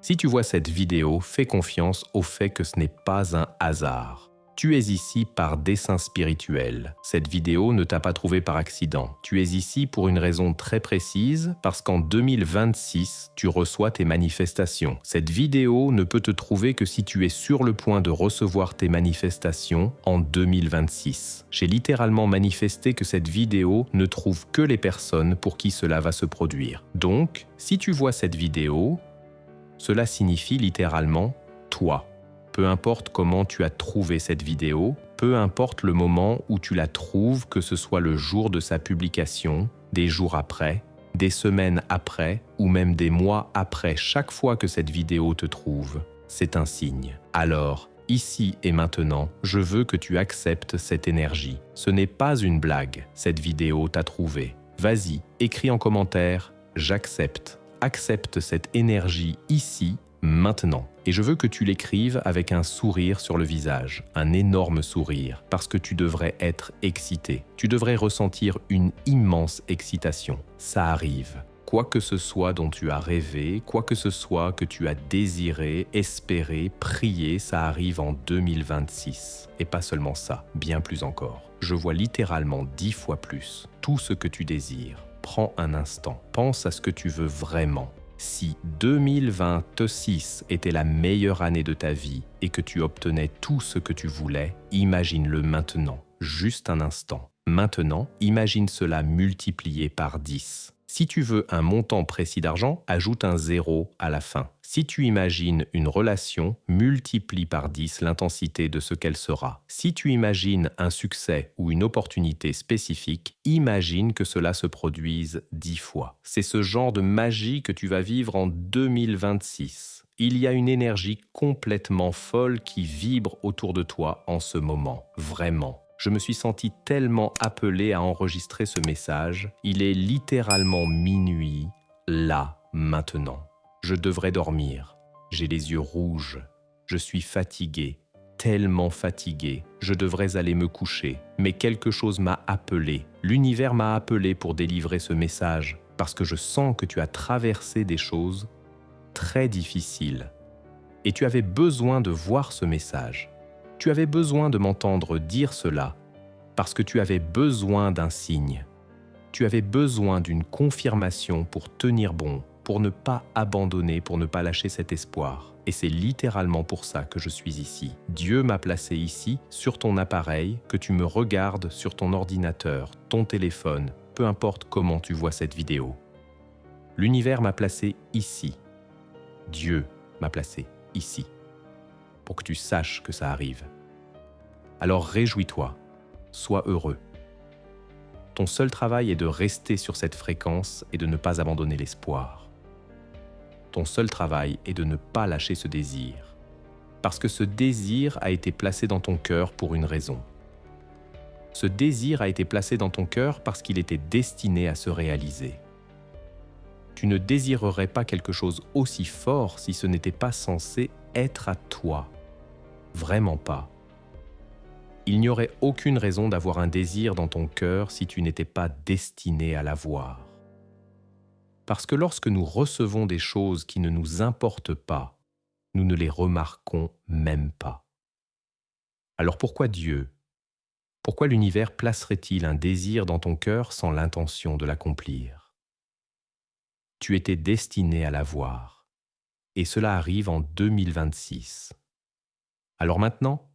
Si tu vois cette vidéo, fais confiance au fait que ce n'est pas un hasard. Tu es ici par dessein spirituel. Cette vidéo ne t'a pas trouvé par accident. Tu es ici pour une raison très précise, parce qu'en 2026, tu reçois tes manifestations. Cette vidéo ne peut te trouver que si tu es sur le point de recevoir tes manifestations en 2026. J'ai littéralement manifesté que cette vidéo ne trouve que les personnes pour qui cela va se produire. Donc, si tu vois cette vidéo, cela signifie littéralement toi. Peu importe comment tu as trouvé cette vidéo, peu importe le moment où tu la trouves, que ce soit le jour de sa publication, des jours après, des semaines après ou même des mois après, chaque fois que cette vidéo te trouve, c'est un signe. Alors, ici et maintenant, je veux que tu acceptes cette énergie. Ce n'est pas une blague, cette vidéo t'a trouvé. Vas-y, écris en commentaire « J'accepte ». Accepte cette énergie ici, maintenant. Et je veux que tu l'écrives avec un sourire sur le visage, un énorme sourire, parce que tu devrais être excité. Tu devrais ressentir une immense excitation. Ça arrive. Quoi que ce soit dont tu as rêvé, quoi que ce soit que tu as désiré, espéré, prié, ça arrive en 2026. Et pas seulement ça, bien plus encore. Je vois littéralement 10 fois plus tout ce que tu désires. Prends un instant, pense à ce que tu veux vraiment. Si 2026 était la meilleure année de ta vie et que tu obtenais tout ce que tu voulais, imagine-le maintenant, juste un instant. Maintenant, imagine cela multiplié par 10. Si tu veux un montant précis d'argent, ajoute un 0 à la fin. Si tu imagines une relation, multiplie par 10 l'intensité de ce qu'elle sera. Si tu imagines un succès ou une opportunité spécifique, imagine que cela se produise 10 fois. C'est ce genre de magie que tu vas vivre en 2026. Il y a une énergie complètement folle qui vibre autour de toi en ce moment. Vraiment. Je me suis senti tellement appelé à enregistrer ce message. Il est littéralement minuit, là, maintenant. Je devrais dormir. J'ai les yeux rouges. Je suis fatigué, tellement fatigué. Je devrais aller me coucher. Mais quelque chose m'a appelé. L'univers m'a appelé pour délivrer ce message, parce que je sens que tu as traversé des choses très difficiles. Et tu avais besoin de voir ce message. Tu avais besoin de m'entendre dire cela parce que tu avais besoin d'un signe. Tu avais besoin d'une confirmation pour tenir bon, pour ne pas abandonner, pour ne pas lâcher cet espoir. Et c'est littéralement pour ça que je suis ici. Dieu m'a placé ici, sur ton appareil, que tu me regardes sur ton ordinateur, ton téléphone, peu importe comment tu vois cette vidéo. L'univers m'a placé ici. Dieu m'a placé ici. Pour que tu saches que ça arrive. Alors réjouis-toi, sois heureux. Ton seul travail est de rester sur cette fréquence et de ne pas abandonner l'espoir. Ton seul travail est de ne pas lâcher ce désir, parce que ce désir a été placé dans ton cœur pour une raison. Ce désir a été placé dans ton cœur parce qu'il était destiné à se réaliser. Tu ne désirerais pas quelque chose aussi fort si ce n'était pas censé être à toi. Vraiment pas. Il n'y aurait aucune raison d'avoir un désir dans ton cœur si tu n'étais pas destiné à l'avoir. Parce que lorsque nous recevons des choses qui ne nous importent pas, nous ne les remarquons même pas. Alors pourquoi Dieu? Pourquoi l'univers placerait-il un désir dans ton cœur sans l'intention de l'accomplir? Tu étais destiné à l'avoir. Et cela arrive en 2026. Alors maintenant,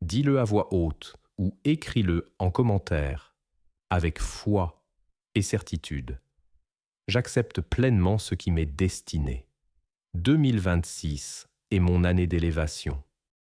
dis-le à voix haute ou écris-le en commentaire avec foi et certitude. J'accepte pleinement ce qui m'est destiné. 2026 est mon année d'élévation.